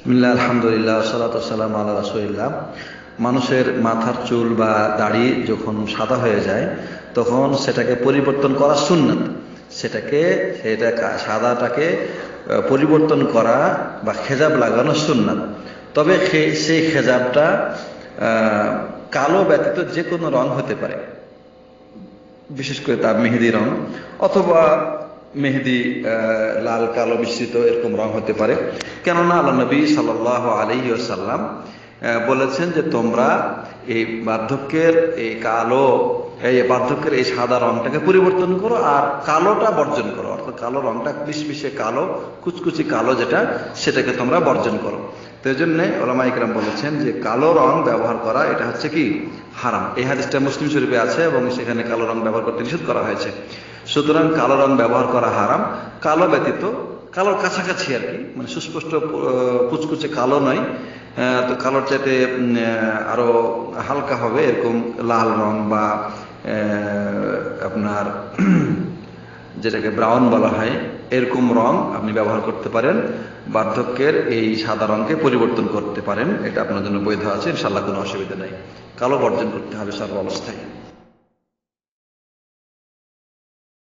বিসমিল্লাহ, আলহামদুলিল্লাহ, সালাতু ওয়াসসালামু আলা রাসূলিল্লাহ। মানুষের মাথার চুল বা দাড়ি যখন সাদা হয়ে যায় তখন সেটাকে পরিবর্তন করা সুন্নাত। সাদাটাকে পরিবর্তন করা বা খেজাব লাগানো সুন্নাত। তবে সেই খেজাবটা কালো ব্যতীত যে কোনো রং হতে পারে, বিশেষ করে তার মেহেদি রং অথবা মেহেদি লাল কালো মিশ্রিত এরকম রং হতে পারে। কেননা আল্লাহ নবী সাল্লাল্লাহু আলাইহি ওয়াসাল্লাম বলেছেন যে তোমরা এই বার্ধক্যের এই সাদা রংটাকে পরিবর্তন করো আর কালোটা বর্জন করো, অর্থাৎ কালো রংটা মিশমিশে কালো, কুচকুচি কালো যেটা, সেটাকে তোমরা বর্জন করো। তো এই জন্য উলামা ইকরাম বলেছেন যে কালো রং ব্যবহার করা এটা হচ্ছে কি হারাম। এই হাদিসটা মুসলিম শরীফে আছে এবং সেখানে কালো রং ব্যবহার করতে নিষেধ করা হয়েছে। সুতরাং কালো রং ব্যবহার করা হারাম। কালো ব্যতীত, কালোর কাছাকাছি আর কি, মানে সুস্পষ্ট কুচকুচে কালো নয়, তো কালোর চাইতে আরো হালকা হবে এরকম লাল রং বা আপনার যেটাকে ব্রাউন বলা হয়, এরকম রং আপনি ব্যবহার করতে পারেন। বার্ধক্যের এই সাদা রংকে পরিবর্তন করতে পারেন, এটা আপনার জন্য বৈধ আছে, ইনশাআল্লাহ কোনো অসুবিধা নাই। কালো বর্জন করতে হবে সর্ব অবস্থায়।